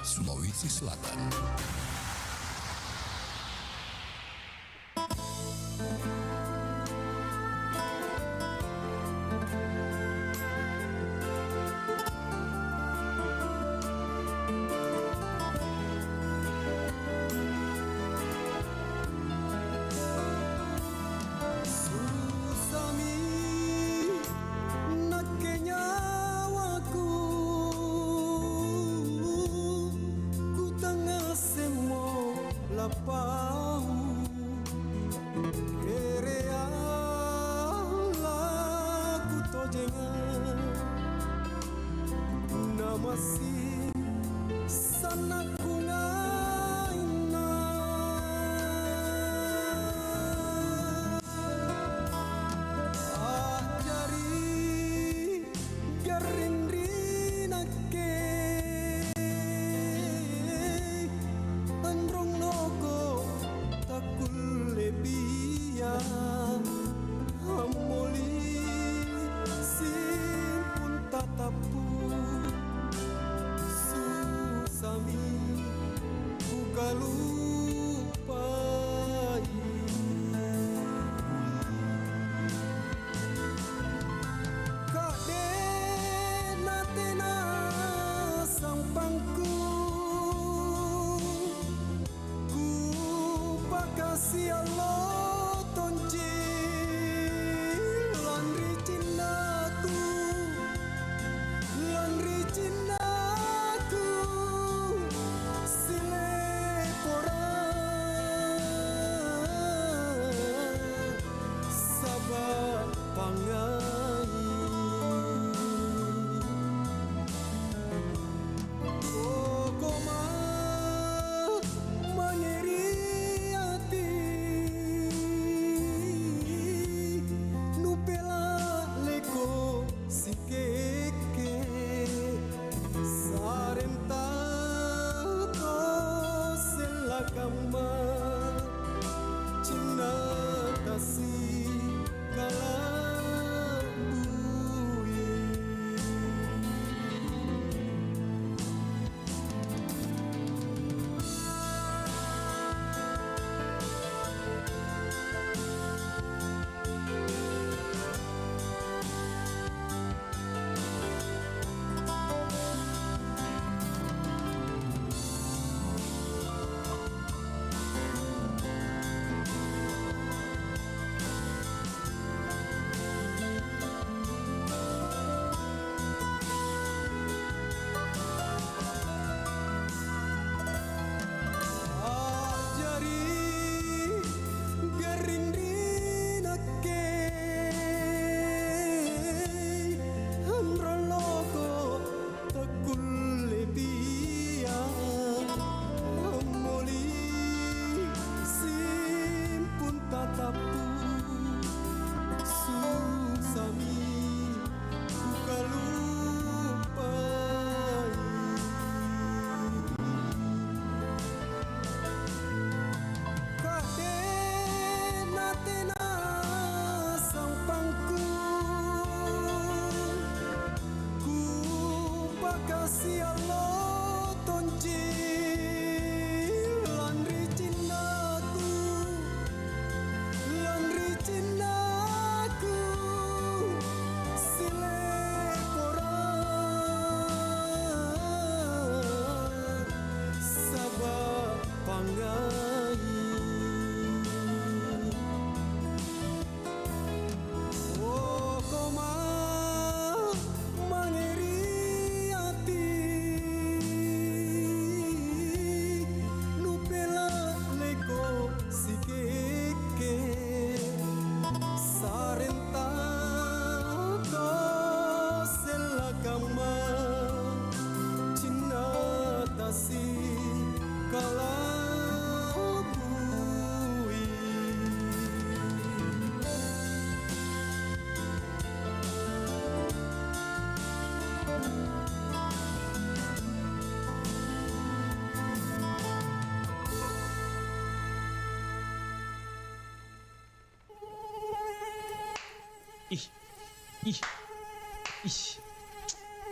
Sulawesi Selatan. Masih sana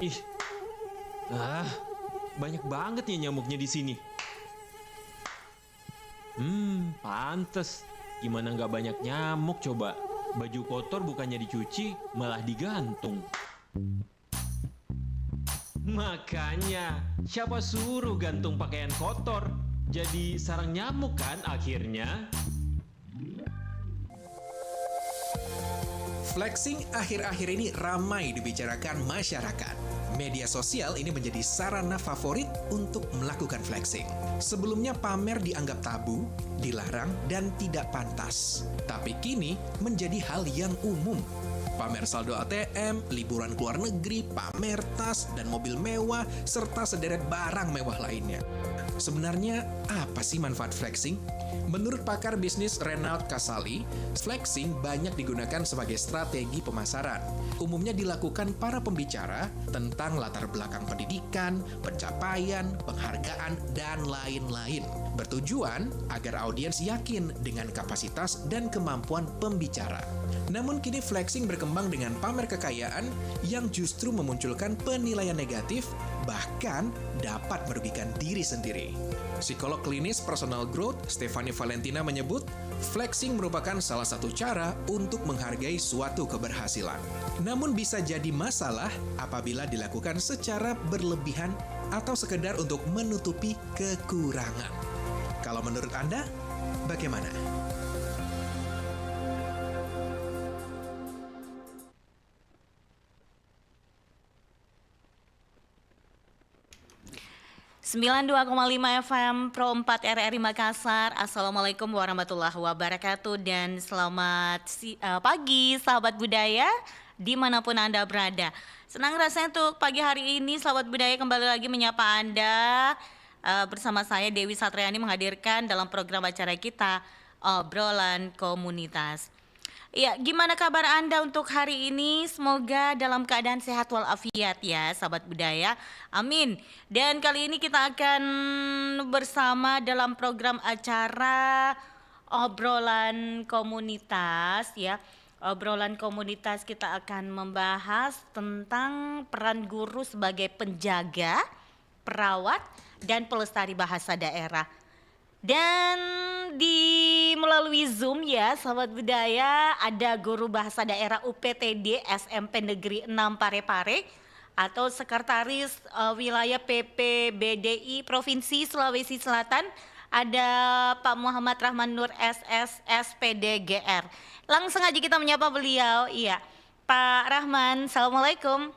Ih. banyak banget ya nyamuknya di sini. Pantes. Gimana nggak banyak nyamuk coba? Baju kotor bukannya dicuci, malah digantung. Makanya, siapa suruh gantung pakaian kotor? Jadi sarang nyamuk kan akhirnya? Flexing akhir-akhir ini ramai dibicarakan masyarakat. Media sosial ini menjadi sarana favorit untuk melakukan flexing. Sebelumnya pamer dianggap tabu, dilarang, dan tidak pantas. Tapi kini menjadi hal yang umum. Pamer saldo ATM, liburan ke luar negeri, pamer tas dan mobil mewah, serta sederet barang mewah lainnya. Sebenarnya apa sih manfaat flexing? Menurut pakar bisnis Renald Kasali, flexing banyak digunakan sebagai strategi pemasaran. Umumnya dilakukan para pembicara tentang latar belakang pendidikan, pencapaian, penghargaan, dan lain-lain. Bertujuan agar audiens yakin dengan kapasitas dan kemampuan pembicara. Namun kini flexing berkembang dengan pamer kekayaan yang justru memunculkan penilaian negatif, bahkan dapat merugikan diri sendiri. Psikolog klinis personal growth Stephanie Valentina menyebut, flexing merupakan salah satu cara untuk menghargai suatu keberhasilan. Namun bisa jadi masalah apabila dilakukan secara berlebihan atau sekedar untuk menutupi kekurangan. Kalau menurut Anda, bagaimana? Sembilan 92,5 FM Pro 4 RRI Makassar. Assalamualaikum warahmatullahi wabarakatuh dan selamat pagi sahabat budaya dimanapun Anda berada. Senang rasanya untuk pagi hari ini sahabat budaya kembali lagi menyapa Anda bersama saya Dewi Satriani menghadirkan dalam program acara kita Obrolan Komunitas. Ya, gimana kabar Anda untuk hari ini? Semoga dalam keadaan sehat walafiat ya, sahabat budaya. Amin. Dan kali ini kita akan bersama dalam program acara Obrolan Komunitas ya. Obrolan komunitas kita akan membahas tentang peran guru sebagai penjaga, perawat, dan pelestari bahasa daerah. Dan melalui Zoom ya sahabat budaya ada guru bahasa daerah UPTD SMP Negeri 6 Parepare atau Sekretaris Wilayah PPBDI Provinsi Sulawesi Selatan, ada Pak Muhammad Rahman Nur SS SPD GR. Langsung aja kita menyapa beliau. Iya, Pak Rahman, Assalamualaikum.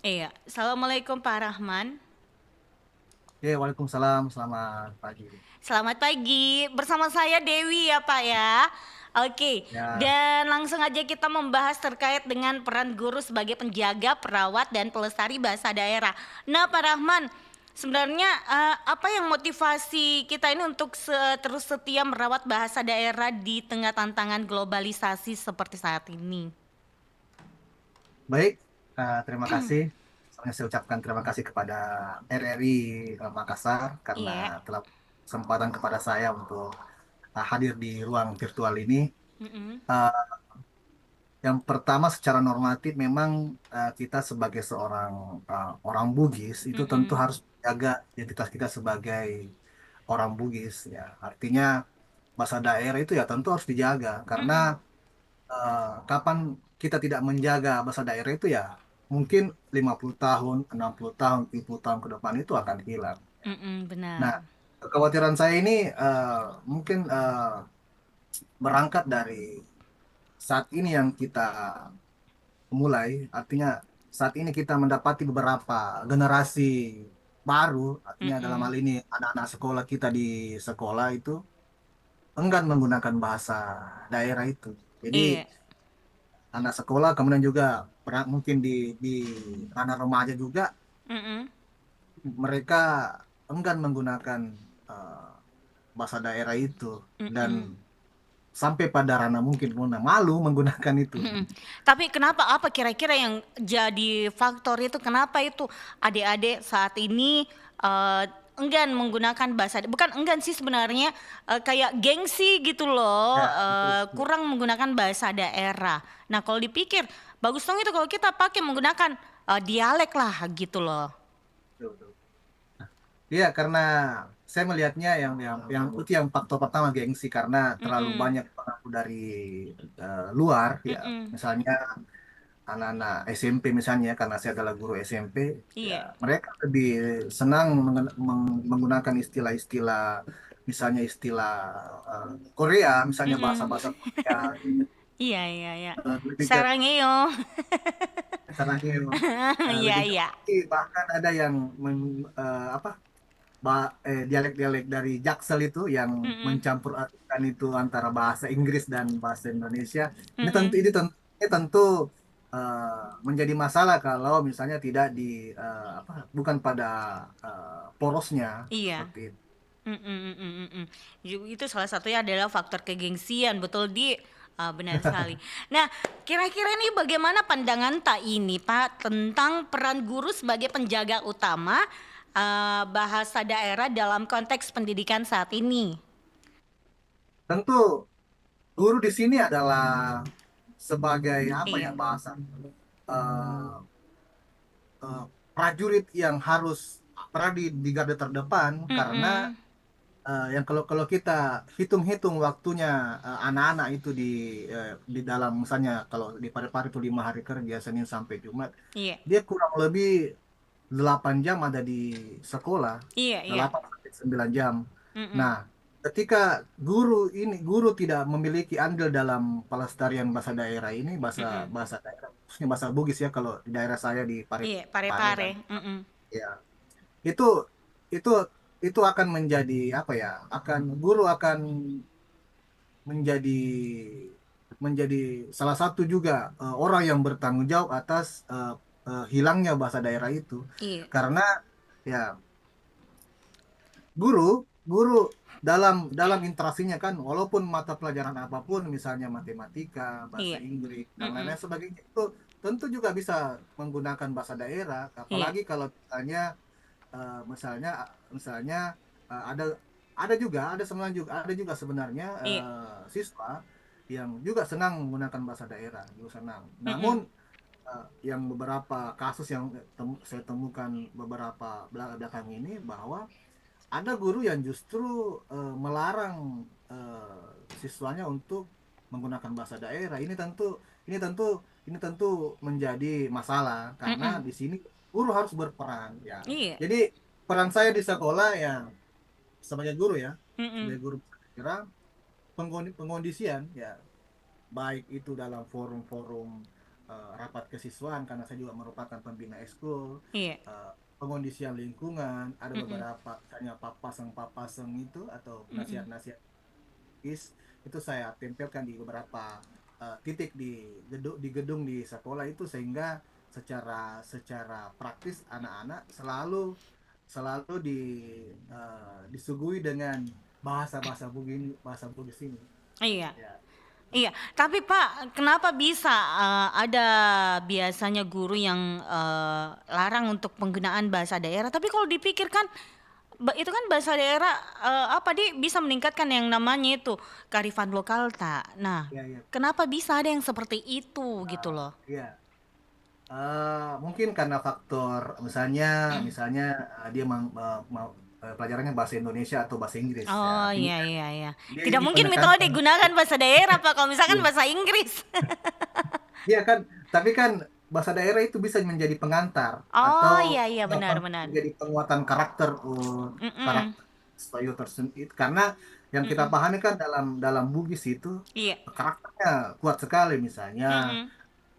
Iya, Assalamualaikum Pak Rahman. Ya, waalaikumsalam. Selamat pagi. Selamat pagi, bersama saya Dewi ya Pak ya. Oke, Ya. dan langsung aja kita membahas terkait dengan peran guru sebagai penjaga, perawat, dan pelestari bahasa daerah. Nah Pak Rahman, sebenarnya apa yang motivasi kita ini untuk terus setia merawat bahasa daerah di tengah tantangan globalisasi seperti saat ini? Baik, terima kasih. Saya ucapkan terima kasih kepada RRI Makassar karena telah kesempatan kepada saya untuk hadir di ruang virtual ini. Yang pertama secara normatif memang kita sebagai seorang orang Bugis itu tentu harus menjaga identitas kita sebagai orang Bugis ya. Artinya bahasa daerah itu ya tentu harus dijaga karena kapan kita tidak menjaga bahasa daerah itu ya mungkin 50 tahun, 60 tahun, 70 tahun ke depan itu akan hilang. Benar. Nah, kekhawatiran saya ini mungkin berangkat dari saat ini yang kita mulai, artinya saat ini kita mendapati beberapa generasi baru, artinya dalam hal ini anak-anak sekolah kita di sekolah itu enggan menggunakan bahasa daerah itu. Jadi anak sekolah kemudian juga mungkin di anak remaja juga mereka enggan menggunakan bahasa daerah itu dan sampai pada ranah mungkin malu menggunakan itu. Tapi kenapa, apa kira-kira yang jadi faktor itu, kenapa itu adik-adik saat ini enggan menggunakan bahasa, bukan enggan sih sebenarnya, kayak gengsi gitu loh, kurang menggunakan bahasa daerah. Nah kalau dipikir bagus dong itu kalau kita pakai menggunakan dialek lah gitu loh. Betul, betul. Iya, karena saya melihatnya yang itu yang faktor pertama gengsi karena terlalu Mm-mm. banyak pengaruh dari luar ya. Mm-mm. Misalnya anak-anak SMP misalnya karena saya adalah guru SMP ya Iya. mereka lebih senang menggunakan istilah-istilah misalnya istilah Korea misalnya Mm-mm. bahasa-bahasa Korea Iya, iya, iya. lebih ke Sarangeo. caranya Iya, lebih ke iya. bahkan ada yang apa dialek-dialek dari Jaksel itu yang Mm-mm. mencampur adukan itu antara bahasa Inggris dan bahasa Indonesia. Mm-mm. Ini tentu menjadi masalah kalau misalnya tidak di apa bukan pada porosnya Iya. seperti itu. Mm, mm, mm, mm, mm, mm. Itu salah satunya adalah faktor kegengsian, betul di benar sekali. Nah, kira-kira ini bagaimana pandangan Tak ini Pak tentang peran guru sebagai penjaga utama bahasa daerah dalam konteks pendidikan saat ini? Tentu guru di sini adalah sebagai apa ya Iya. bahasa eh, eh, prajurit yang harus berada di garda terdepan karena Mm-mm. yang kalau kalau kita hitung-hitung waktunya anak-anak itu di dalam misalnya kalau di Parepare itu 5 hari kerja Senin sampai Jumat Iya. dia kurang lebih 8 jam ada di sekolah Iya, iya. 8 sampai 9 jam. Mm-mm. Nah, ketika guru tidak memiliki andil dalam pelestarian bahasa daerah ini bahasa Mm-mm. bahasa daerah khususnya bahasa Bugis ya kalau di daerah saya di Iya, Parepare pare-pare. kan Mm-mm. ya itu itu itu akan menjadi apa ya guru akan menjadi menjadi salah satu juga orang yang bertanggung jawab atas hilangnya bahasa daerah itu Iya. karena ya guru guru dalam interaksinya kan walaupun mata pelajaran apapun misalnya matematika bahasa Iya. Inggris dan Mm-mm. lain-lain sebagainya itu tentu juga bisa menggunakan bahasa daerah Iya. apalagi kalau misalnya misalnya misalnya ada ada juga sebenarnya Iya. siswa yang juga senang menggunakan bahasa daerah juga senang namun Mm-mm. yang beberapa kasus yang saya temukan beberapa belakang ini bahwa ada guru yang justru melarang siswanya untuk menggunakan bahasa daerah ini tentu ini tentu menjadi masalah karena Mm-mm. di sini guru harus berperan ya Iya. jadi peran saya di sekolah ya sebagai guru ya Mm-mm. sebagai guru kira pengkondisian ya baik itu dalam forum-forum rapat kesiswaan karena saya juga merupakan pembina ekskul Iya. pengondisian lingkungan ada Mm-mm. beberapa misalnya papaseng-papaseng itu atau Mm-mm. nasihat-nasihat itu saya tempelkan di beberapa titik di gedung di sekolah itu sehingga secara secara praktis anak-anak selalu selalu disuguhi dengan bahasa Bugis ini Iya. ya. Iya, tapi Pak, kenapa bisa ada biasanya guru yang larang untuk penggunaan bahasa daerah? Tapi kalau dipikirkan, itu kan bahasa daerah apa di bisa meningkatkan yang namanya itu kearifan lokal tak. Nah, Ya, ya. kenapa bisa ada yang seperti itu gitu loh? Ya. Mungkin karena faktor misalnya misalnya dia pelajarannya bahasa Indonesia atau bahasa Inggris ya Oh artinya iya iya iya. dia Tidak ini mungkin metode penekanan gunakan bahasa daerah Pak kalau misalkan iya bahasa Inggris. iya kan tapi kan bahasa daerah itu bisa menjadi pengantar Oh atau iya iya apa benar-benar. menjadi penguatan karakter Mm-mm. karakter Bayu tersebut karena yang kita Mm-mm. pahami kan dalam dalam Bugis itu Iya. karakternya kuat sekali misalnya Mm-mm.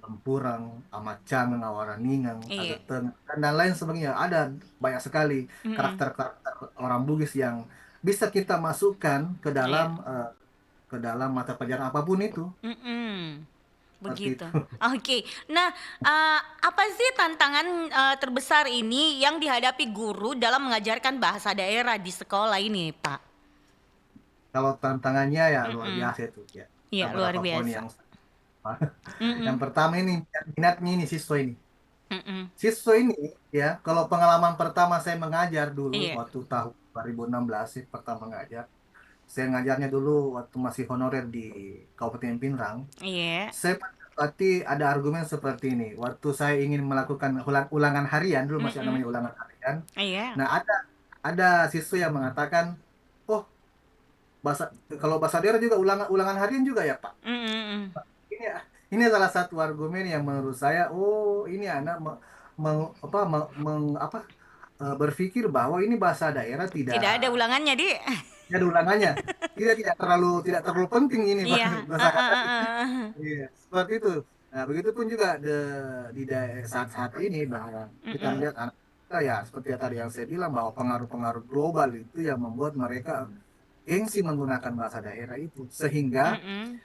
Lempuran, Amacang, Ngawaraningang, Iya. Ageteng, dan lain sebagainya. Ada banyak sekali Mm-mm. karakter-karakter orang Bugis yang bisa kita masukkan Iya. ke dalam mata pelajaran apapun itu. Mm-mm. Seperti Begitu. itu. Oke. Nah, apa sih tantangan terbesar ini yang dihadapi guru dalam mengajarkan bahasa daerah di sekolah ini, Pak? Kalau tantangannya ya luar Mm-mm. biasa itu ya. Iya, Ada luar beberapa poin biasa. yang yang Mm-mm. pertama ini minatnya ini siswa ini. Mm-mm. Siswa ini ya, kalau pengalaman pertama saya mengajar dulu Iya. waktu tahun 2016 sih pertama mengajar. Saya ngajarnya dulu waktu masih honorer di Kabupaten Pinrang. Iya. Saya berarti ada argumen seperti ini. Waktu saya ingin melakukan ulangan harian, dulu masih Mm-mm. namanya ulangan harian. Iya. Nah, ada siswa yang mengatakan, oh, bahasa kalau bahasa daerah juga ulangan harian juga ya, Pak. Mm-mm. Ini ini salah satu argumen yang menurut saya, oh, ini anak apa, berpikir bahwa ini bahasa daerah tidak Tidak ada ulangannya, Di. ada ulangannya. Tidak terlalu penting ini Iya. bahasa kata. Uh. Iya, seperti itu. Nah, begitu pun juga di saat-saat ini bahwa kita Mm-mm. melihat anak kita ya seperti tadi yang saya bilang bahwa pengaruh-pengaruh global itu yang membuat mereka gengsi menggunakan bahasa daerah itu sehingga Mm-mm.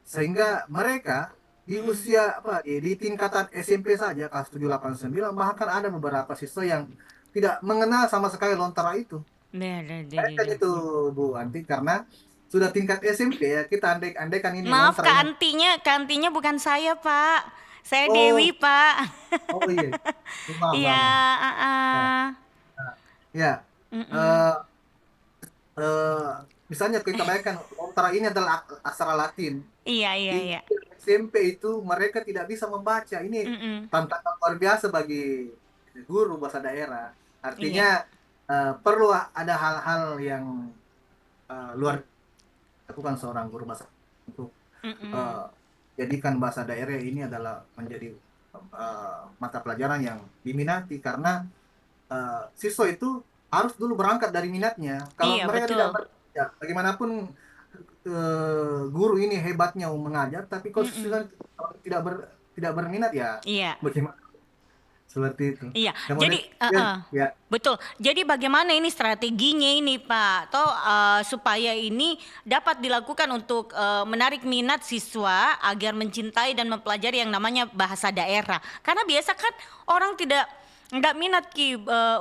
sehingga mereka di Mm-mm. usia apa di tingkatan SMP saja kelas 7 8 9 bahkan ada beberapa siswa yang tidak mengenal sama sekali Lontara itu. Dah, dah, dah, dah, Kan dah. itu Bu Anti karena sudah tingkat SMP ya kita andai-andaikan ini Maaf, Lontara ini. Kak Antinya bukan saya, Pak. Saya Dewi, Oh, Pak. oh iya. Maaf, Iya, maaf, maaf. Ya, uh. ya. Mm-mm. Eh, eh, misalnya kita bayangkan Lontara ini adalah aksara Latin. Iya, iya, Di iya. SMP itu mereka tidak bisa membaca. Ini Mm-mm. tantangan luar biasa bagi guru bahasa daerah. Artinya Iya. perlu ada hal-hal yang luar dilakukan seorang guru bahasa untuk Mm-mm. eh, jadikan bahasa daerah ini adalah menjadi mata pelajaran yang diminati karena siswa itu harus dulu berangkat dari minatnya. Kalau Iya, mereka betul. tidak ya, bagaimanapun guru ini hebatnya mengajar, tapi kalau Mm-mm. siswa tidak tidak berminat ya Iya. bagaimana seperti itu. Iya, Kemudian jadi ya betul. Jadi bagaimana ini strateginya ini Pak? Toh supaya ini dapat dilakukan untuk menarik minat siswa agar mencintai dan mempelajari yang namanya bahasa daerah. Karena biasa kan orang nggak minat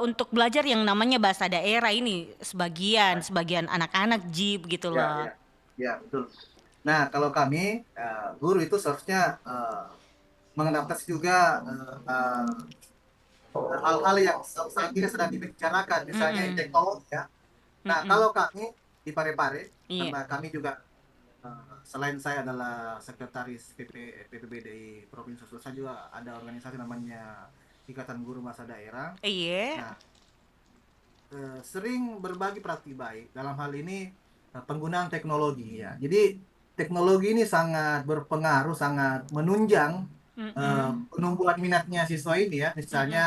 untuk belajar yang namanya bahasa daerah ini sebagian anak-anak gitu ya loh. ya ya betul. Nah kalau kami guru itu seharusnya mengadaptasi juga hal-hal yang saat ini sedang dibicarakan, misalnya Mm-mm. teknologi ya. Nah, Mm-mm. kalau kami di Parepare, Iya. karena kami juga selain saya adalah sekretaris PPBDI Provinsi Sulsel, saya juga ada organisasi namanya Ikatan Guru Bahasa Daerah. Iya. Nah, sering berbagi praktik baik dalam hal ini penggunaan teknologi ya. Jadi teknologi ini sangat berpengaruh, sangat menunjang Mm-mm. penumbuhan minatnya siswa ini ya. Mm-mm. Misalnya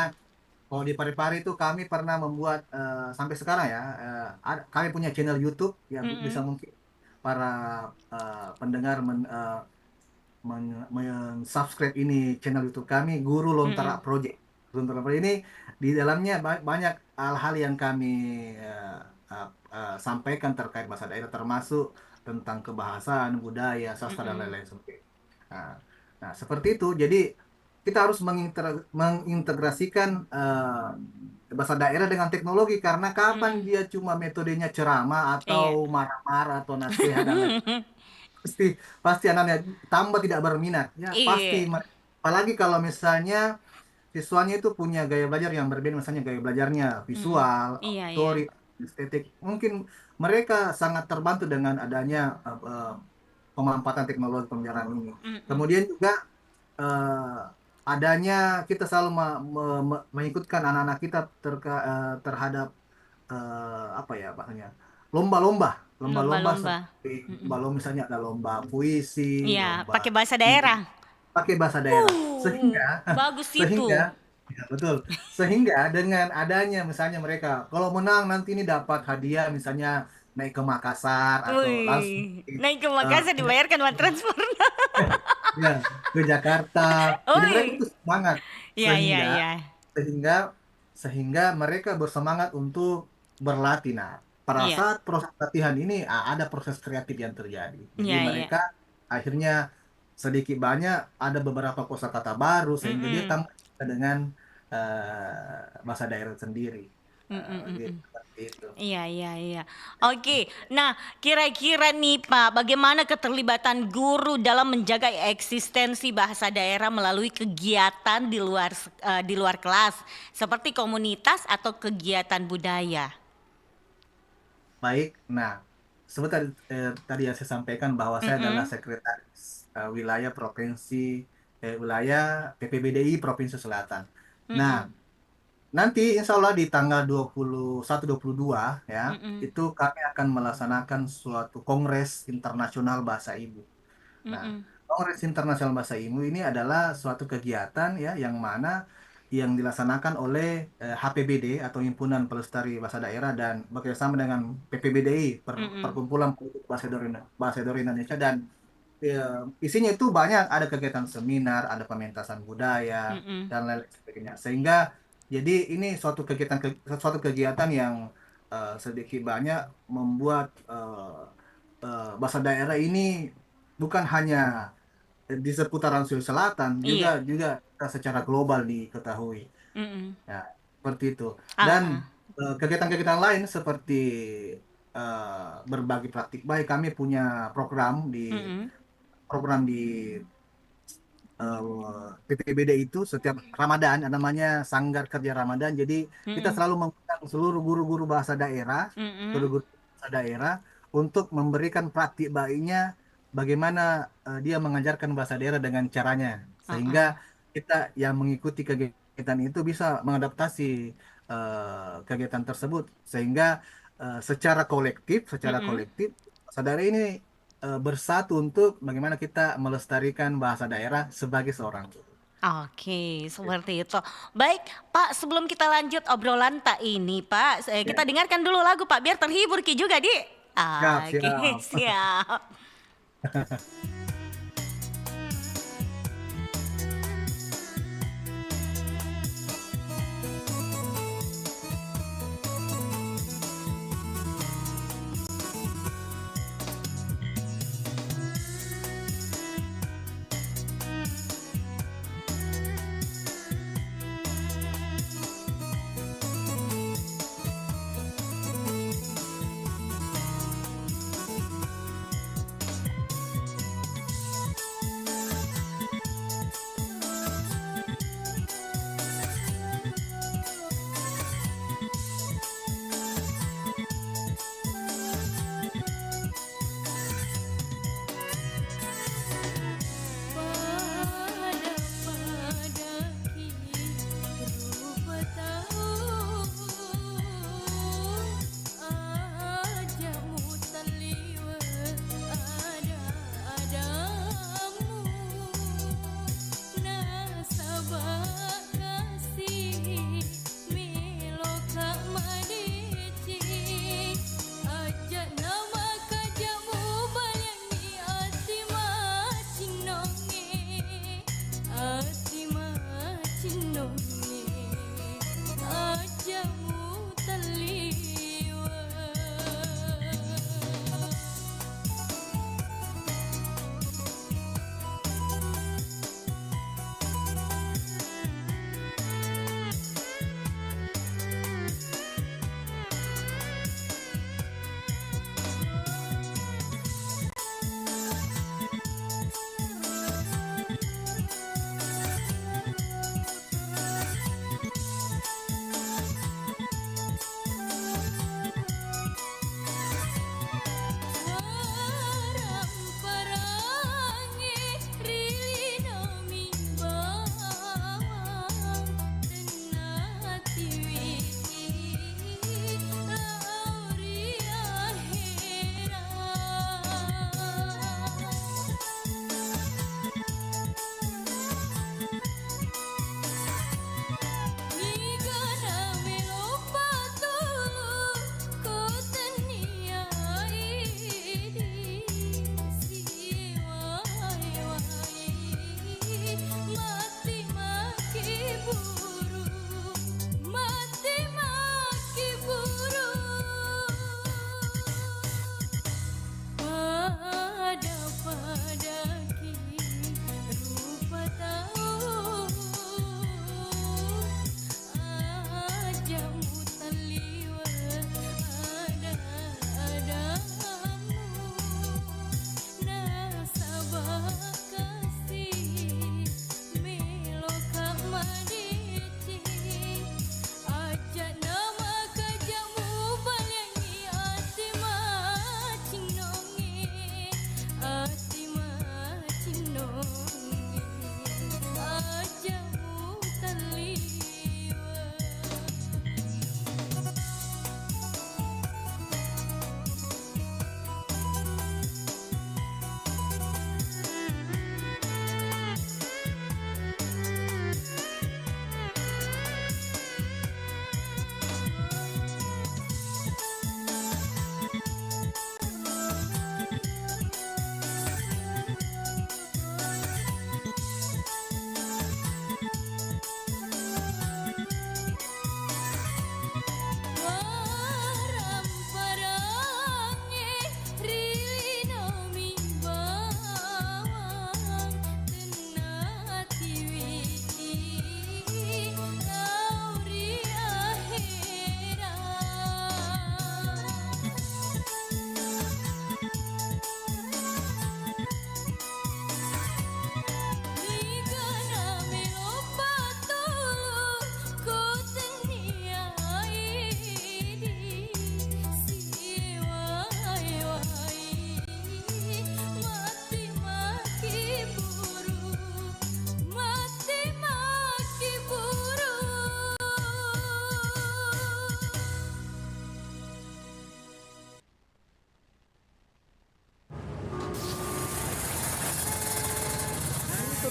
kalau di Parepare itu kami pernah membuat sampai sekarang ya, kami punya channel YouTube yang bisa Mm-mm. mungkin para pendengar subscribe ini channel YouTube kami Guru Lontara Mm-mm. Project. Guru Lontara Project ini di dalamnya banyak hal-hal yang kami sampaikan terkait bahasa daerah termasuk tentang kebahasaan, budaya, sastra dan Mm-mm. lain-lain sebagainya. Nah, nah, seperti itu. Jadi kita harus mengintegrasikan bahasa daerah dengan teknologi karena kapan Mm-mm. dia cuma metodenya ceramah Iya. atau marah-marah atau nasihat dan lain pasti pasti anaknya tambah tidak berminat ya pasti Iya. apalagi kalau misalnya siswanya itu punya gaya belajar yang berbeda misalnya gaya belajarnya Mm-mm. visual, Iya, iya. auditorik, estetik mungkin mereka sangat terbantu dengan adanya pemanfaatan teknologi pembelajaran ini. Mm-mm. Kemudian juga eh, adanya kita selalu mengikutkan anak-anak kita terhadap apa ya bahasanya lomba-lomba Lomba-lomba. seperti Mm-mm. lomba misalnya ada lomba puisi, Iya, lomba pakai bahasa daerah. pakai bahasa daerah sehingga Bagus itu. sehingga ya betul sehingga dengan adanya misalnya mereka kalau menang nanti ini dapat hadiah misalnya naik ke Makassar atau langsung Wih, naik ke eh, Makassar dibayarkan uang transfer. ya ke Jakarta jadi mereka Wih, itu semangat iya, iya, sehingga iya. sehingga sehingga mereka bersemangat untuk berlatih. Nah, pada Iya, saat proses latihan ini ada proses kreatif yang terjadi. Jadi iya, iya. mereka akhirnya sedikit banyak ada beberapa kosakata baru sehingga dia Mm-mm. tambah dengan bahasa daerah sendiri. Mm-mm, Gitu, mm-mm. seperti itu. Iya, iya, iya. Oke, nah kira-kira nih Pak, bagaimana keterlibatan guru dalam menjaga eksistensi bahasa daerah melalui kegiatan di luar kelas, seperti komunitas atau kegiatan budaya? Baik. Nah, sebentar tadi yang saya sampaikan bahwa saya adalah Mm-mm. sekretaris wilayah provinsi wilayah PPBDI Provinsi Selatan. Nah, Mm-mm. nanti insya Allah di tanggal 21-22 ya, Mm-mm. itu kami akan melaksanakan suatu Kongres Internasional Bahasa Ibu. Nah, Mm-mm. Kongres Internasional Bahasa Ibu ini adalah suatu kegiatan ya yang mana yang dilaksanakan oleh HPBD atau Himpunan Pelestari Bahasa Daerah dan bekerjasama dengan PPBDI Mm-mm. Perkumpulan Penduduk Bahasa Daerah Indonesia dan isinya itu banyak ada kegiatan seminar, ada pementasan budaya Mm-mm. dan lain sebagainya. Sehingga jadi ini suatu kegiatan yang sedikit banyak membuat bahasa daerah ini bukan hanya di seputaran Sulawesi Selatan, juga Iya. juga secara global diketahui. Mm-mm. Ya, seperti itu. Dan Ah. kegiatan-kegiatan lain seperti berbagi praktik baik, kami punya Mm-mm. program di PPBD itu setiap Ramadan, namanya Sanggar Kerja Ramadan. Jadi kita Mm-mm. selalu mengundang seluruh guru-guru bahasa daerah, Mm-mm. guru-guru bahasa daerah untuk memberikan praktik baiknya bagaimana dia mengajarkan bahasa daerah dengan caranya, sehingga Ah. kita yang mengikuti kegiatan itu bisa mengadaptasi kegiatan tersebut, sehingga secara Mm-mm. kolektif bahasa daerah ini bersatu untuk bagaimana kita melestarikan bahasa daerah sebagai seorang guru. Oke, seperti itu. Baik, Pak, sebelum kita lanjut obrolan Pak ini, Pak, kita Ya, dengarkan dulu lagu Pak, biar terhibur Ki juga, Di. siap, Oke, siap. siap.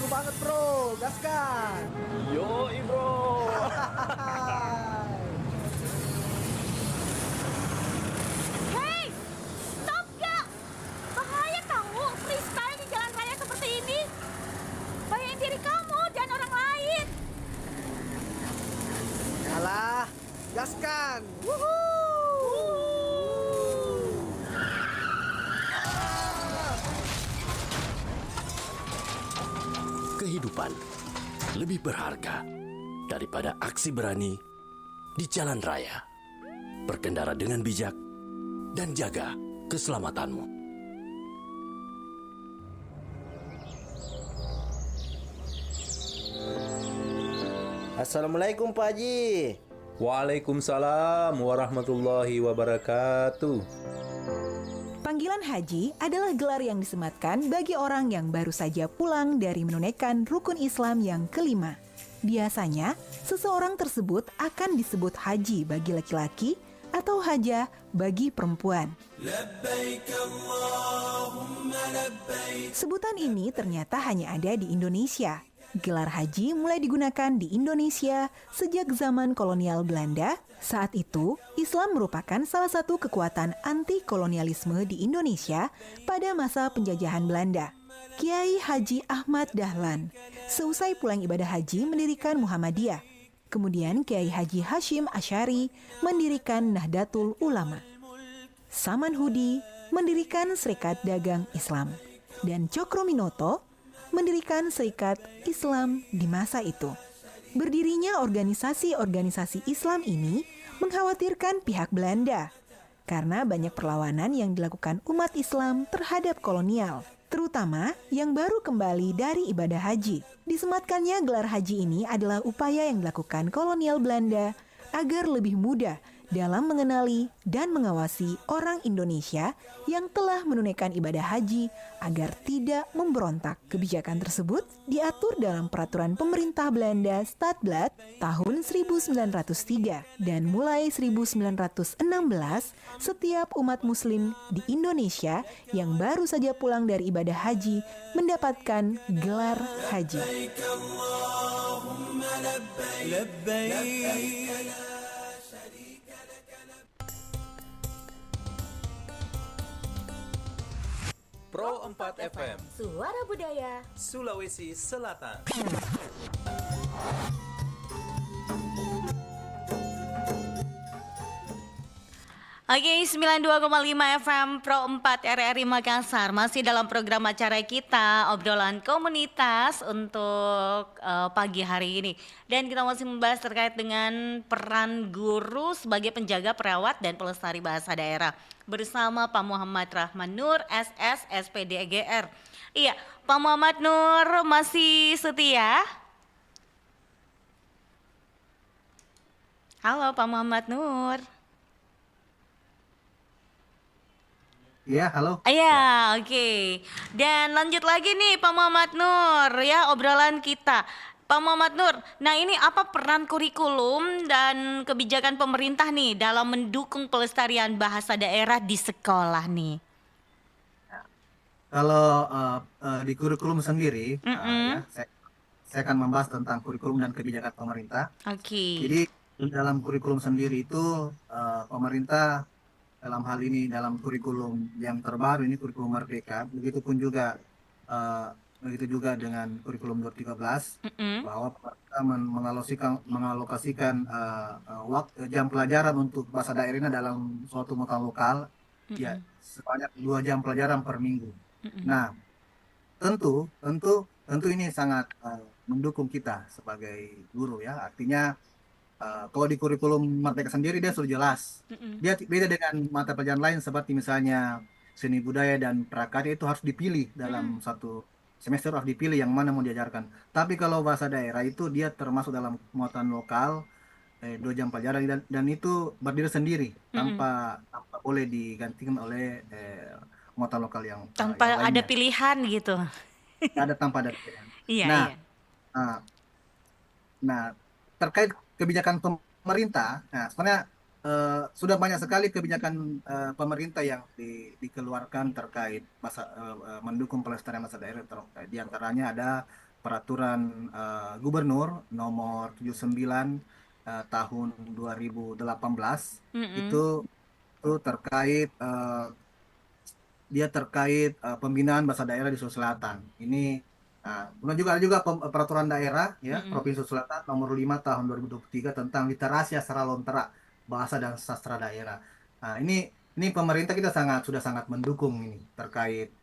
seru banget bro, gaskan. Yo, bro. Hei, stop gak? Bahaya tahu freestyle di jalan raya seperti ini. Bayain diri kamu dan orang lain. Yalah, gaskan. Wuhu. Kehidupan lebih berharga daripada aksi berani di jalan raya. Berkendara dengan bijak dan jaga keselamatanmu. Assalamualaikum Pak Haji. Waalaikumsalam warahmatullahi wabarakatuh. Panggilan haji adalah gelar yang disematkan bagi orang yang baru saja pulang dari menunaikan rukun Islam yang kelima. Biasanya, seseorang tersebut akan disebut haji bagi laki-laki atau hajah bagi perempuan. Sebutan ini ternyata hanya ada di Indonesia. Gelar haji mulai digunakan di Indonesia sejak zaman kolonial Belanda. Saat itu, Islam merupakan salah satu kekuatan anti-kolonialisme di Indonesia pada masa penjajahan Belanda. Kiai Haji Ahmad Dahlan, seusai pulang ibadah haji mendirikan Muhammadiyah. Kemudian Kiai Haji Hashim Asy'ari mendirikan Nahdlatul Ulama. Saman Hudi mendirikan Serikat Dagang Islam. Dan Cokro Minoto mendirikan Serikat Islam di masa itu. Berdirinya organisasi-organisasi Islam ini mengkhawatirkan pihak Belanda karena banyak perlawanan yang dilakukan umat Islam terhadap kolonial, terutama yang baru kembali dari ibadah haji. Disematkannya gelar haji ini adalah upaya yang dilakukan kolonial Belanda agar lebih mudah dalam mengenali dan mengawasi orang Indonesia yang telah menunaikan ibadah haji agar tidak memberontak. Kebijakan tersebut diatur dalam peraturan pemerintah Belanda Stadblad tahun 1903 dan mulai 1916 setiap umat muslim di Indonesia yang baru saja pulang dari ibadah haji mendapatkan gelar haji. Pro 4 FM, Suara Budaya. Sulawesi Selatan. Oke, 92,5 FM Pro 4 RRI Makassar. Masih dalam program acara kita, obrolan komunitas untuk pagi hari ini. Dan kita masih membahas terkait dengan peran guru sebagai penjaga, perawat, dan pelestari bahasa daerah. Bersama Pak Muhammad Rahman Nur, SS, SPD EGR. Iya, Pak Muhammad Nur masih setia? Halo Pak Muhammad Nur. Iya, halo. Iya, oke. Dan lanjut lagi nih Pak Muhammad Nur ya obrolan kita. Pak Muhammad Nur, nah ini apa peran kurikulum dan kebijakan pemerintah nih dalam mendukung pelestarian bahasa daerah di sekolah nih? Kalau di kurikulum sendiri, ya, saya akan membahas tentang kurikulum dan kebijakan pemerintah. Oke. Jadi dalam kurikulum sendiri itu pemerintah dalam hal ini dalam kurikulum yang terbaru ini kurikulum Merdeka, begitupun juga begitu juga dengan kurikulum 2013 bahwa pemerintah mengalokasikan jam pelajaran untuk bahasa daerah ini dalam suatu mata lokal ya sebanyak 2 jam pelajaran per minggu. Nah, tentu ini sangat mendukung kita sebagai guru ya. Artinya kalau di kurikulum Merdeka sendiri dia sudah jelas. Dia beda dengan mata pelajaran lain seperti misalnya seni budaya dan prakarya itu harus dipilih dalam satu semester, harus dipilih yang mana mau diajarkan. Tapi kalau bahasa daerah itu dia termasuk dalam muatan lokal 2 jam pelajaran dan itu berdiri sendiri tanpa boleh digantikan oleh muatan lokal yang Tanpa yang ada lainnya. pilihan gitu. Tanpa ada pilihan. Iya, Nah, iya. Nah, nah, terkait kebijakan pemerintah, nah sebenarnya sudah banyak sekali kebijakan pemerintah yang dikeluarkan terkait mendukung pelestarian bahasa daerah. Di antaranya ada peraturan gubernur nomor 79 tahun 2018 Mm-mm. itu terkait dia terkait pembinaan bahasa daerah di Sulawesi Selatan. Ini kemudian juga ada juga peraturan daerah ya Mm-mm. Provinsi Sulawesi Selatan nomor 5 tahun 2023 tentang literasi aksara lontera bahasa dan sastra daerah. Nah, ini pemerintah kita sudah sangat mendukung ini terkait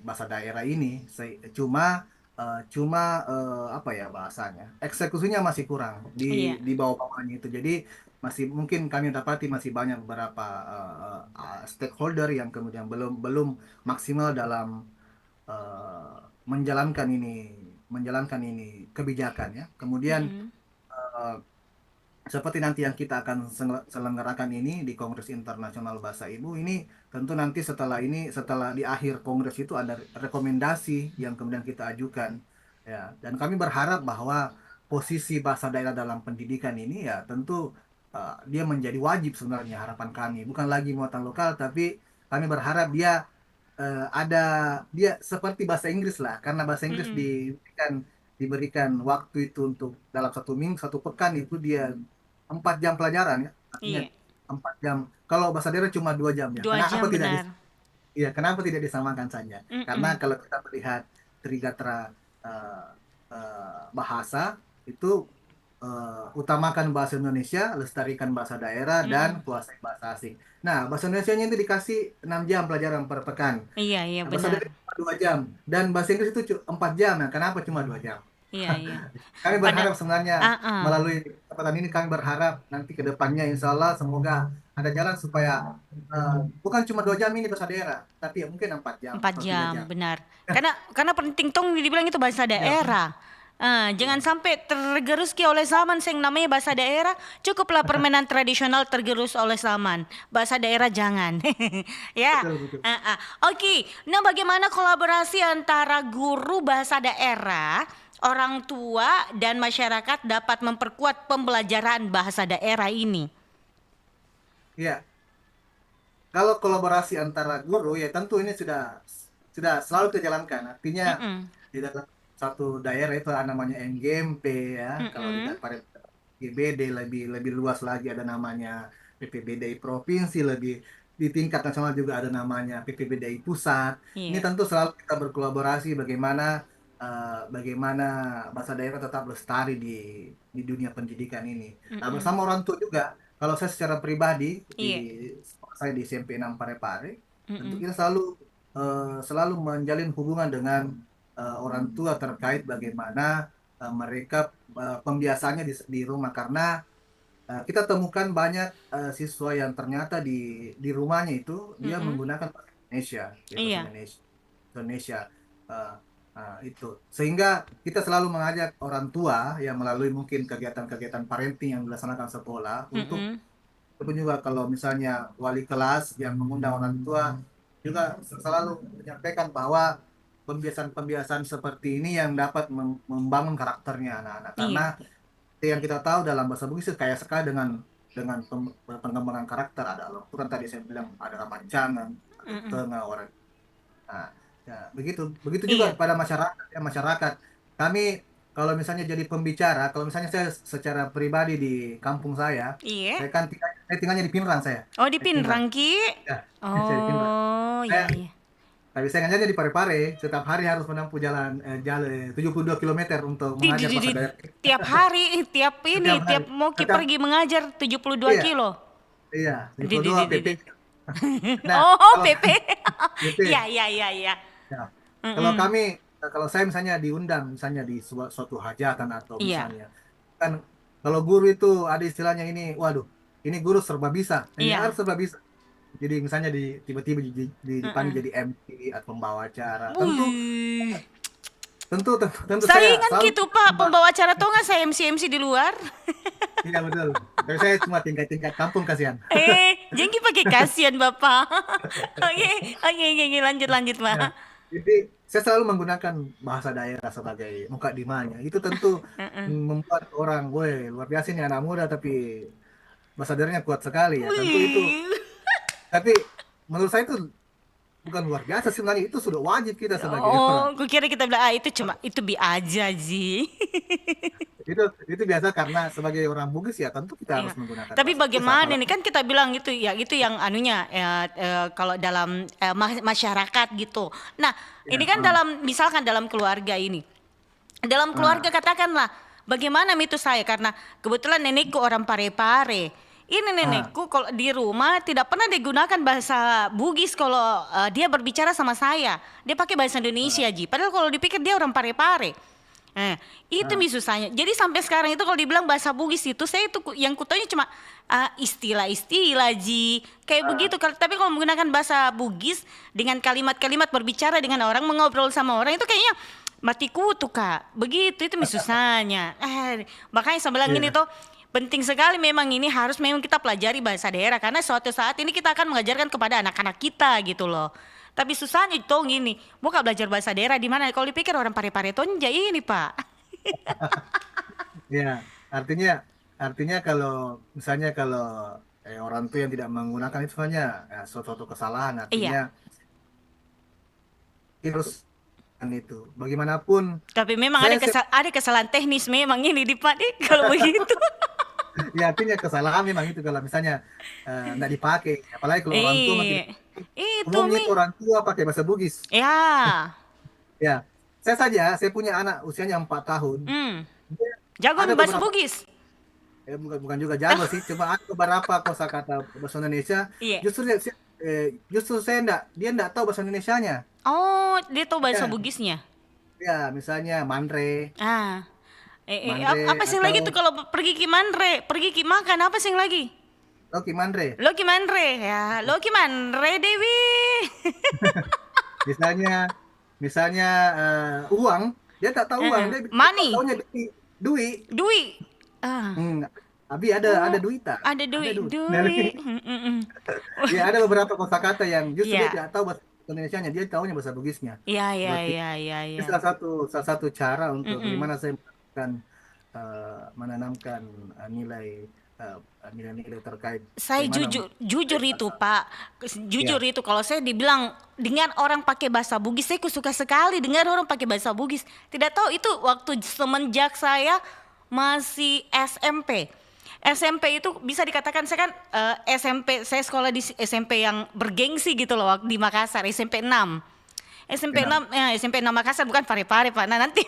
bahasa daerah ini. Cuma apa ya bahasanya? Eksekusinya masih kurang Iya. di bawah-bawahnya itu. Jadi masih mungkin kami dapati masih banyak beberapa stakeholder yang kemudian belum belum maksimal dalam eh, menjalankan ini kebijakan ya. Kemudian Mm-mm. eh, seperti nanti yang kita akan selenggarakan ini di Kongres Internasional Bahasa Ibu ini tentu nanti setelah di akhir kongres itu ada rekomendasi yang kemudian kita ajukan ya, dan kami berharap bahwa posisi bahasa daerah dalam pendidikan ini ya tentu dia menjadi wajib, sebenarnya harapan kami bukan lagi muatan lokal, tapi kami berharap dia seperti bahasa Inggris lah, karena bahasa Inggris Mm-mm. diberikan waktu itu untuk dalam 1 minggu 1 pekan itu dia 4 jam pelajaran ya, artinya Iya. 4 jam. Kalau bahasa daerah cuma 2 jam ya. 2 jam benar. Kenapa tidak disamakan saja? Karena Mm-mm. kalau kita melihat Trigatra bahasa itu utamakan bahasa Indonesia, lestarikan bahasa daerah, dan Mm-mm. kuasai bahasa asing. Nah, bahasa Indonesianya itu dikasih 6 jam pelajaran per pekan. Iya, iya Nah, bahasa benar. daerah cuma 2 jam. Dan bahasa Inggris itu 4 jam. Nah, kenapa cuma 2 jam? Iya, iya. Kami Pada berharap sebenarnya ah melalui kesempatan ini kami berharap nanti ke depannya insya Allah semoga ada jalan supaya bukan cuma 2 jam ini bahasa daerah, tapi ya mungkin 4 jam 4 atau 3 jam. jam, benar. Karena penting tong dibilang itu bahasa Ya, daerah. Jangan ya. sampai tergerus ki oleh zaman yang namanya bahasa daerah. Cukuplah permainan tradisional tergerus oleh zaman. Bahasa daerah jangan. Ya. Betul, betul. Oke. Nah, bagaimana kolaborasi antara guru bahasa daerah, orang tua dan masyarakat dapat memperkuat pembelajaran bahasa daerah ini? Iya. Kalau kolaborasi antara guru ya tentu ini sudah selalu kita jalankan. Artinya Mm-mm. di dalam satu daerah itu ada namanya NGMP ya. Kalau di Mm-mm. GBD lebih lebih luas lagi ada namanya PPBDI provinsi, lebih di tingkat nasional juga ada namanya PPBDI pusat. Ini Iya. tentu selalu kita berkolaborasi bagaimana bahasa daerah tetap lestari di dunia pendidikan ini. Nah, Mm-mm. bersama orang tua juga. Kalau saya secara pribadi Iya. saya di SMP 6 Parepare, tentu Mm-mm. kita selalu menjalin hubungan dengan orang tua terkait bagaimana mereka pembiasaannya di rumah, karena kita temukan banyak siswa yang ternyata di rumahnya itu dia Mm-mm. menggunakan bahasa Indonesia, ya, bahasa Iya. Indonesia. Eh, itu sehingga kita selalu mengajak orang tua yang melalui mungkin kegiatan-kegiatan parenting yang dilaksanakan sekolah untuk Mm-mm. itu juga kalau misalnya wali kelas yang mengundang orang tua juga selalu menyampaikan bahwa pembiasaan-pembiasaan seperti ini yang dapat membangun karakternya anak-anak, karena Iya. yang kita tahu dalam bahasa Bugis itu kayak sekali dengan pengembangan karakter. Ada loh, itu kan tadi saya bilang ada ramancangan, ada Mm-mm. tengah orang. Nah, ya, begitu begitu juga Iya. pada masyarakat. Kami kalau misalnya jadi pembicara, kalau misalnya saya secara pribadi di kampung Iya. saya tinggalnya di Pinrang saya. Oh, di Di Pinrang. Pinrang, Ki? Ya, saya di Pinrang. Oh, iya, Saya iya. tapi saya ngajarnya di Parepare, setiap hari harus menempuh jalan 72 kilometer untuk mengajar bahasa Di- daerah. tiap hari, tiap ini, Setiap hari. tiap mau Ki Setiap, pergi mengajar 72 iya, kilo. iya, Di, di, 72 di, di, PP. di. Nah, Oh, kalau PP. PP, Iya, iya, iya, iya. ya. Mm-mm. Kalau saya misalnya diundang misalnya di suatu hajatan atau Iya, misalnya kan kalau guru itu ada istilahnya ini, waduh, ini guru serba bisa, ini iya. harus serba bisa. Jadi misalnya tiba-tiba dipanggil Mm-mm. jadi MC atau pembawa acara, tentu Wih. tentu tentu, tentu saya Saingan selalu gitu, Pak. Pembawa acara tuh nggak saya MC di luar. iya betul. Tapi saya cuma tingkat-tingkat kampung, kasihan. Jangan pakai kasihan, Bapak. Oke, oke, lanjut, Ya, Pak. jadi saya selalu menggunakan bahasa daerah sebagai muka dimanya. Itu tentu Mm-mm. membuat orang, woi luar biasa nih anak muda tapi bahasa daerahnya kuat sekali ya. Tentu itu. Wih. Tapi menurut saya itu bukan luar biasa sebenarnya, itu sudah wajib kita sebagai Oh, orang. gue kira kita bilang itu cuma itu bi aja Ji. Itu biasa karena sebagai orang Bugis ya tentu kita Iya. harus menggunakan Tapi bahasa Bugis, bagaimana apalagi nih kan kita bilang itu ya itu yang anunya kalau dalam masyarakat gitu. Nah, ya. ini kan dalam misalkan dalam keluarga ini. Dalam keluarga katakanlah bagaimana mitos saya karena kebetulan nenekku orang Parepare. Ini nenekku kalau di rumah tidak pernah digunakan bahasa Bugis kalau dia berbicara sama saya. Dia pakai bahasa Indonesia, Ji. Padahal kalau dipikir dia orang Parepare. Itu susahnya. Jadi sampai sekarang itu kalau dibilang bahasa Bugis itu saya itu yang kutanya cuma istilah-istilah Ji. Kayak begitu. Tapi kalau menggunakan bahasa Bugis dengan kalimat-kalimat berbicara dengan orang, mengobrol sama orang itu kayaknya mati kutu Kak. Begitu itu susahnya. Makanya saya bilang ini tuh penting sekali memang ini harus memang kita pelajari bahasa daerah karena suatu saat ini kita akan mengajarkan kepada anak-anak kita gitu loh. Tapi susahnya itu gini, bukan belajar bahasa daerah di mana? Kalau dipikir orang Pare-Pare Tonja ini Pak. Ya, artinya kalau misalnya kalau orang tua yang tidak menggunakan itu sebenarnya suatu kesalahan. Iya. Artinya terus itu bagaimanapun Tapi memang ada kesalahan teknis memang ini di Pak kalau begitu. ya artinya kesalahan memang itu kalau misalnya nggak dipakai, apalagi kalau orang tua makin Itu umumnya Mi. orang tua pakai bahasa Bugis. Ya. Ya, saya punya anak usianya 4 tahun. Jago Ada bahasa beberapa- Bugis. Bukan juga jago sih, cuma ada beberapa kosakata bahasa Indonesia. Iya. Justru dia enggak tahu bahasa Indonesianya. Oh, dia tahu bahasa Ya. Bugisnya. Ya, misalnya mandre. Mandre Apa sih lagi tuh kalau pergi ke Mandre, pergi ke makan apa sih lagi? Oke, mandre. Loki Mandre ya, Loki Mandre Dewi. Misalnya uang, dia tak tahu uang, dia Money. taunya duit. Dui. Abi ada duita. Ada Dui. Ya, ada beberapa kosakata yang justru Iya. dia tidak tahu bahasa Indonesianya, dia tahunya bahasa Bugisnya. Iya. Ini salah satu cara untuk bagaimana saya menanamkan nilai-nilai terkait. Saya bagaimana- jujur itu Pak, jujur itu kalau saya dibilang dengan orang pakai bahasa Bugis, saya suka sekali dengar orang pakai bahasa Bugis. Tidak tahu itu waktu semenjak saya masih SMP. SMP itu bisa dikatakan saya kan SMP, saya sekolah di SMP yang bergengsi gitu loh di Makassar, SMP 6. SMP 6, SMP 6 Makassar bukan Pare-Pare Pak. Nah nanti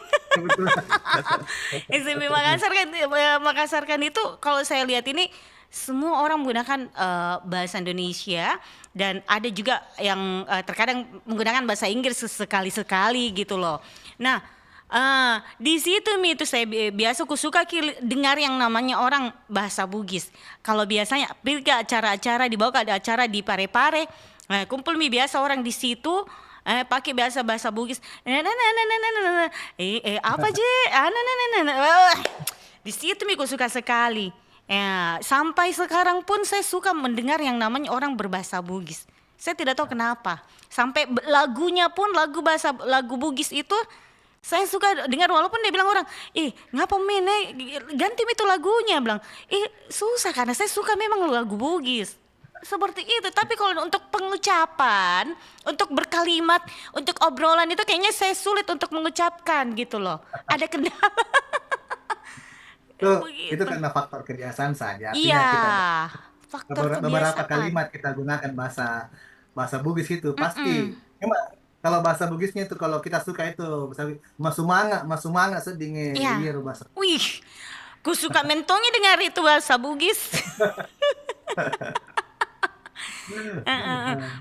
SMP Makassar kan itu kalau saya lihat ini semua orang menggunakan bahasa Indonesia dan ada juga yang terkadang menggunakan bahasa Inggris sekali-sekali gitu loh. Nah, di situ Mi itu saya biasa suka dengar yang namanya orang bahasa Bugis. Kalau biasanya pergi ke acara-acara dibawa ke acara di Pare-Pare, kumpul Mi biasa orang di situ pakai bahasa Bugis. Apa je? Di situ Mi suka sekali. Sampai sekarang pun saya suka mendengar yang namanya orang berbahasa Bugis. Saya tidak tahu kenapa. Sampai lagunya pun lagu Bugis itu saya suka dengar walaupun dia bilang orang, ngapa men ganti itu lagunya, bilang, susah karena saya suka memang lagu Bugis. Seperti itu, tapi kalau untuk pengucapan, untuk berkalimat, untuk obrolan itu kayaknya saya sulit untuk mengucapkan gitu loh. Ada kendala. Itu karena faktor kebiasaan saja. Artinya Iya, faktor beberapa kebiasaan. kalimat kita gunakan bahasa Bugis itu pasti. Memang kalau bahasa Bugisnya itu kalau kita suka itu masumanga sedingin Iya. bahasa. Wih, ku suka mentongnya dengar itu bahasa Bugis.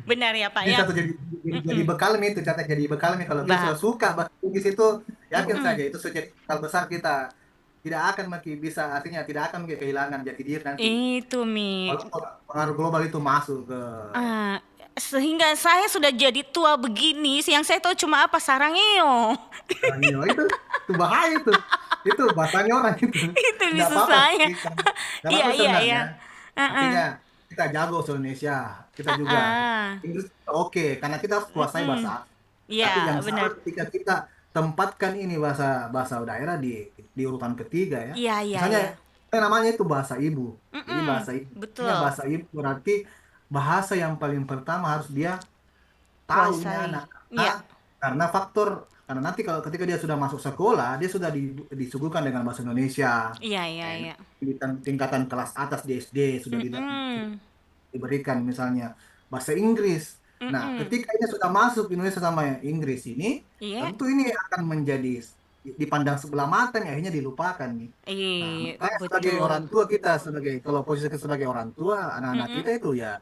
Benar ya Pak Ini ya. satu jadi bekal nih itu catat jadi bekal nih kalau kita suka bahasa Bugis itu yakin saja itu sudah jadi bekal besar kita. Tidak akan bisa artinya tidak akan kehilangan jati diri nanti. Itu Mi. Walaupun pengaruh global itu masuk ke Sehingga saya sudah jadi tua begini, yang saya tahu cuma apa sarangeo. Ranio itu bahaya itu. Itu bahasanya orang itu. Itu Nggak bisa apa-apa saya. sih, nggak Iya, apa-apa iya, sebenarnya. iya. Artinya kita jago bahasa Indonesia, kita juga Inggris oke, karena kita harus kuasai bahasa. Iya, Tapi yang benar. salah ketika kita tempatkan ini bahasa daerah di urutan ketiga ya. Iya, iya, Misalnya iya. namanya itu bahasa ibu. Jadi bahasa ibu. Betul. Artinya bahasa ibu berarti bahasa yang paling pertama harus dia tahu ini Kuasai. anak. Iya. Karena faktor, karena nanti kalau ketika dia sudah masuk sekolah, dia sudah disuguhkan dengan bahasa Indonesia. Iya, iya, iya. Di tingkatan kelas atas di SD sudah Mm-mm. diberikan misalnya bahasa Inggris. Nah, Mm-mm. ketika ini sudah masuk Indonesia sama Inggris ini, Iya. tentu ini akan menjadi dipandang sebelah mata nih, akhirnya dilupakan nih. Nah, Iya, makanya sebagai betul. orang tua kita, kalau posisi kita sebagai orang tua, anak-anak Mm-mm. kita itu ya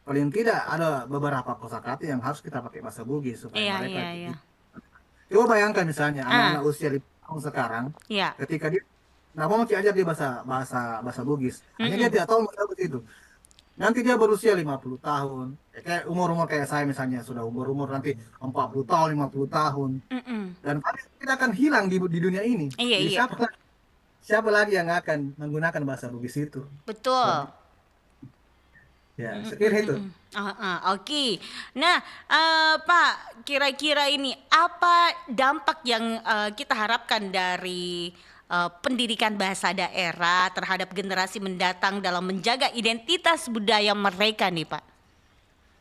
paling tidak ada beberapa kosakata yang harus kita pakai bahasa Bugis supaya Iya, mereka iya, iya. coba bayangkan misalnya Ah, anak-anak usia 5 tahun sekarang, iya. ketika dia, nah mau ajar dia bahasa bahasa bahasa Bugis, hanya dia Mm-mm. tidak tahu menjawab itu. Nanti dia berusia 50 tahun, kayak umur-umur kayak saya misalnya, sudah umur-umur nanti 40 tahun, 50 tahun, Mm-mm. dan kita akan hilang di dunia ini. Iya, Jadi iya. siapa lagi yang akan menggunakan bahasa Bugis itu? Betul. Ya, Mm-mm, saya kira itu. mm-mm. Oke. Nah, Pak, kira-kira ini apa dampak yang kita harapkan dari pendidikan bahasa daerah terhadap generasi mendatang dalam menjaga identitas budaya mereka nih, Pak?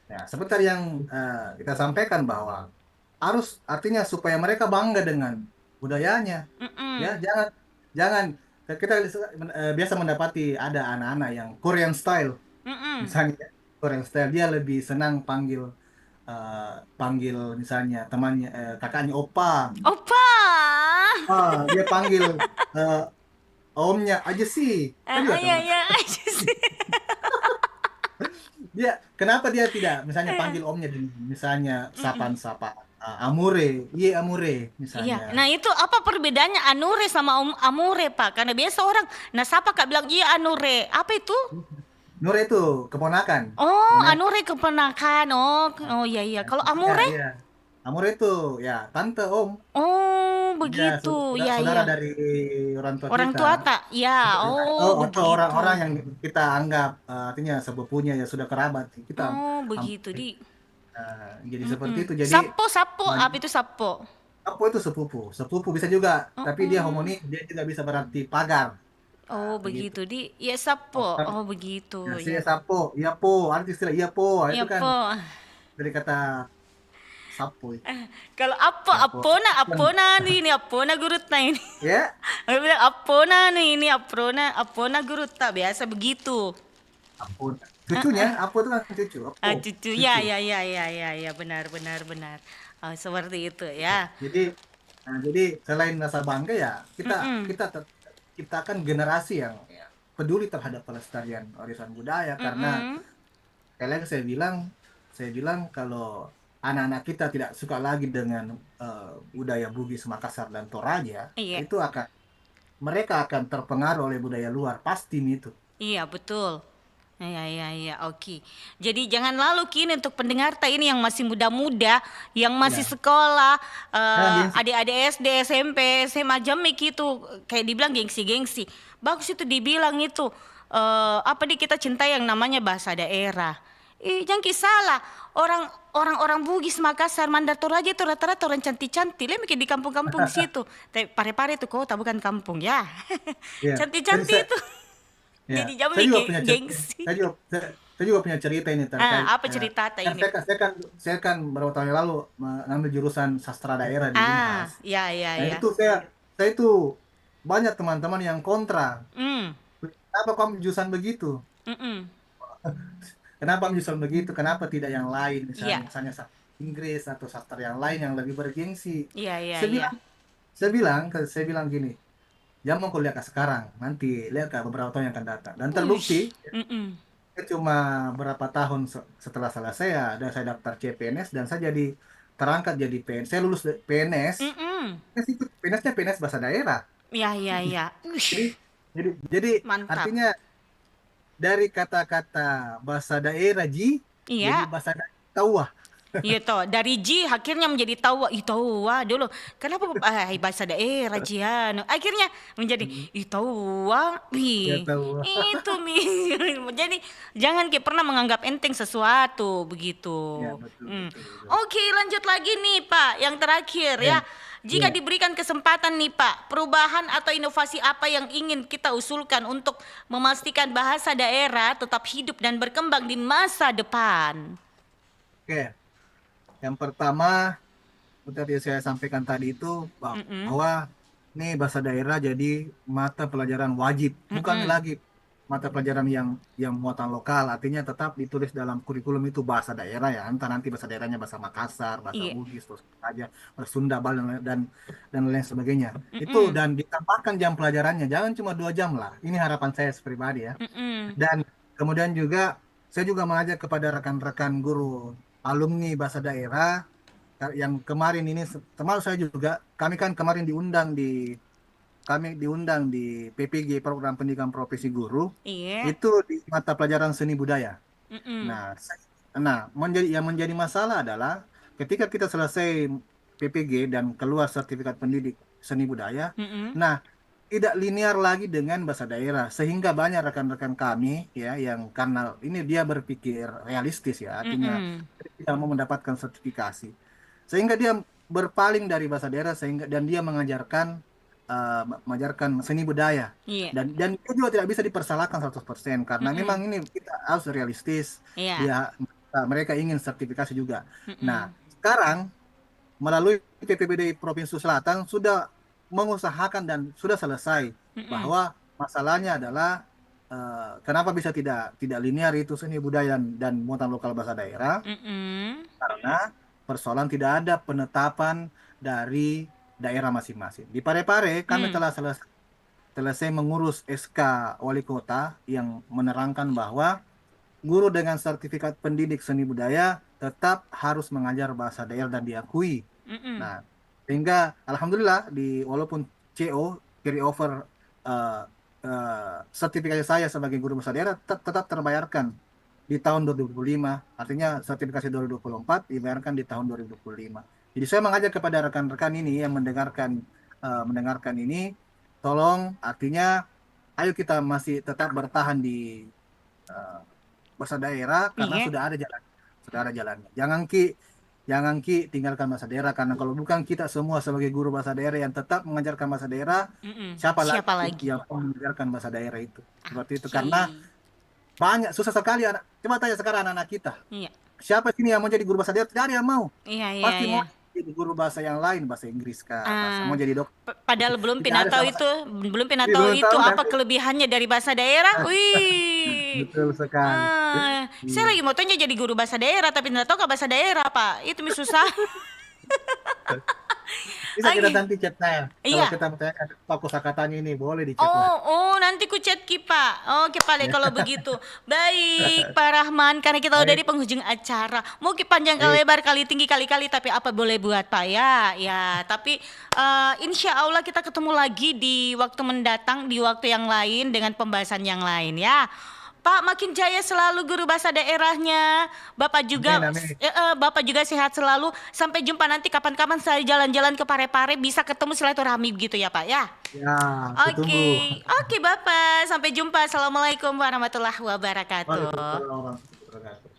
Ya, seperti yang kita sampaikan bahwa harus artinya supaya mereka bangga dengan budayanya. Mm-mm. Ya, jangan kita biasa mendapati ada anak-anak yang Korean style, Mm-mm. misalnya Korean style dia lebih senang panggil misalnya temannya kakaknya opa. Opa. Dia panggil eh, omnya aja sih. Kan juga Iya, teman. iya, aja sih. Kenapa dia tidak misalnya panggil omnya misalnya sapa amure, iya amure Iya, misalnya. nah itu apa perbedaannya Anure sama Amure, Pak? Karena biasa orang, nah siapa Kak bilang iya Anure, apa itu? Nur itu keponakan. Oh, Keponakan. Anure keponakan. Oh iya iya. Kalau Ya, Amure? iya. Amure itu ya tante om. Oh, Ya, begitu. Ya saudara iya. dari orang tua Orang kita. tua tak? Ya. Oh, Atau begitu. orang-orang yang kita anggap artinya sepupunya ya sudah kerabat. Kita Oh, begitu, Di. jadi seperti itu. Jadi Sapo, apa itu sapo? apa itu sepupu? Sepupu bisa juga, tapi dia homonim, dia juga bisa berarti pagar. Oh, Begitu. begitu, Di. Ya sapo. Oh, begitu. Ya, Ya. saya sapo, iya po, arti istilah iya po, Ya itu kan po. dari kata sapo. Kalau apona ini apona gurutna ini. Ya, Aku bilang apona ini apona gurutna biasa begitu. apo. Cucunya, apo itu kan cucu. Apo, Cucu, ya, benar. Seperti itu ya. Jadi selain rasa bangga ya, Mm-mm. kita ciptakan generasi yang ya, peduli terhadap pelestarian warisan budaya karena kalian saya bilang kalau anak-anak kita tidak suka lagi dengan budaya Bugis Makassar dan Toraja, Iya. itu mereka akan terpengaruh oleh budaya luar pasti itu. Iya, betul. Iya, oke. Jadi jangan lalu kini untuk pendengar ini yang masih muda-muda, yang masih Ya. sekolah, gengsi. adik-adik SD, SMP, SMA jamik itu kayak dibilang gengsi-gengsi. Bagus itu dibilang itu apa nih kita cinta yang namanya bahasa daerah. Jangan salah. Orang Bugis, Makassar, Mandar Toraja itu rata-rata orang cantik-cantik. Lihat mikir di kampung-kampung situ. Tapi pare-pare itu kota bukan kampung ya. Ya. Cantik-cantik itu. Ya, Jadi jangan saya juga mikir punya gengsi. saya juga punya cerita ini terkait. Apa cerita kan ini? saya kan beberapa tahun yang lalu mengambil jurusan sastra daerah di Unhas. Ya. Nah, itu saya itu banyak teman-teman yang kontra. Hmm. Kenapa kamu jurusan begitu? Mm-mm. Kenapa kamu jurusan begitu? Kenapa tidak yang lain? Iya. Misalnya sastra Inggris atau sastra yang lain yang lebih bergengsi. Iya. Saya bilang gini, jangan mau kuliah ke sekarang, nanti lihat ke beberapa tahun yang akan datang. Dan terbukti, Mm-mm. cuma berapa tahun setelah selesai ya, saya daftar CPNS dan saya jadi terangkat jadi PNS. Saya lulus PNS. Mm-mm. PNS-nya PNS bahasa daerah. Iya. Jadi Mantap. artinya dari kata-kata bahasa daerah jadi Iya. bahasa Tawa. Iya toh, dari Ji akhirnya menjadi tawa. Tawa dulu. Kenapa bahasa daerah Jian? Akhirnya menjadi tawa. Ya, Tawa. Itu Mi. Jadi jangan kayak pernah menganggap enteng sesuatu begitu. Ya, betul. Oke, lanjut lagi nih Pak, yang terakhir ya. Jika diberikan kesempatan nih Pak, perubahan atau inovasi apa yang ingin kita usulkan untuk memastikan bahasa daerah tetap hidup dan berkembang di masa depan? Oke. Yang pertama, seperti saya sampaikan tadi itu bahwa ini bahasa daerah jadi mata pelajaran wajib, bukan lagi mata pelajaran yang muatan lokal, artinya tetap ditulis dalam kurikulum itu bahasa daerah ya, entah nanti bahasa daerahnya bahasa Makassar, bahasa Iya. Bugis, terus aja bahasa Sunda, Bali dan lain sebagainya. Itu dan ditambahkan jam pelajarannya, jangan cuma 2 jam lah. Ini harapan saya pribadi ya. Dan kemudian juga saya juga mengajak kepada rekan-rekan guru alumni bahasa daerah yang kemarin ini, termasuk saya juga, kami kan kemarin diundang di PPG, Program Pendidikan Profesi Guru, Iya. itu di mata pelajaran seni budaya. Mm-mm. Nah, yang menjadi masalah adalah ketika kita selesai PPG dan keluar sertifikat pendidik seni budaya, nah tidak linear lagi dengan bahasa daerah, sehingga banyak rekan-rekan kami ya yang karena ini dia berpikir realistis ya, artinya tidak mau mendapatkan sertifikasi, sehingga dia berpaling dari bahasa daerah dan dia mengajarkan seni budaya. Iya. Dan itu juga tidak bisa dipersalahkan 100% karena memang ini kita harus realistis. Iya. Ya, mereka ingin sertifikasi juga. Nah, sekarang melalui PPBD Provinsi Selatan sudah mengusahakan dan sudah selesai bahwa masalahnya adalah kenapa bisa tidak linear itu seni budaya dan muatan lokal bahasa daerah, karena persoalan tidak ada penetapan dari daerah masing-masing. Di Parepare kami telah selesai mengurus SK Wali Kota yang menerangkan bahwa guru dengan sertifikat pendidik seni budaya tetap harus mengajar bahasa daerah dan diakui. Nah, sehingga alhamdulillah walaupun CO carry over sertifikasi saya sebagai guru bahasa daerah tetap terbayarkan di tahun 2025. Artinya sertifikasi 2024 dibayarkan di tahun 2025. Jadi saya mengajak kepada rekan-rekan ini yang mendengarkan ini, tolong, artinya ayo kita masih tetap bertahan di bahasa daerah karena sudah ada jalannya. Jangan Ki tinggalkan bahasa daerah, karena kalau bukan kita semua sebagai guru bahasa daerah yang tetap mengajarkan bahasa daerah, siapa lagi yang mau mengajarkan bahasa daerah itu? Seperti itu, karena banyak susah sekali coba tanya sekarang anak-anak kita. Iya. Siapa sini yang mau jadi guru bahasa daerah? Tidak ada yang mau. Iya. Pasti mau jadi guru bahasa yang lain, bahasa Inggris kah, mau jadi dokter. Padahal belum Tidak pernah tahu itu tahu, apa tapi- kelebihannya dari bahasa daerah. Wih. Betul sekali. Saya lagi mau tanya jadi guru bahasa daerah tapi tidak tahu ke bahasa daerah, Pak. Itu susah. Bisa kita Oke. nanti chat saya. Iya. Kalau kita bertanyakan Pak kosakatanya ini boleh di chat lah. Oh, nanti ku chat Ki, Pak. Oke, Pak, deh kalau begitu. Baik, Pak Rahman, karena kita udah di penghujung acara. Mau Ki panjang kali lebar kali tinggi kali-kali, tapi apa boleh buat, Pak ya? Ya, tapi insya Allah kita ketemu lagi di waktu mendatang, di waktu yang lain dengan pembahasan yang lain ya. Pak, makin jaya selalu guru bahasa daerahnya. Bapak juga Amin. Bapak juga sehat selalu. Sampai jumpa nanti kapan-kapan saya jalan-jalan ke Parepare bisa ketemu silaturahmi begitu ya, Pak ya. Ya, Oke, ditunggu. Oke Bapak, sampai jumpa. Assalamualaikum warahmatullahi wabarakatuh. Waalaikumsalam warahmatullahi wabarakatuh.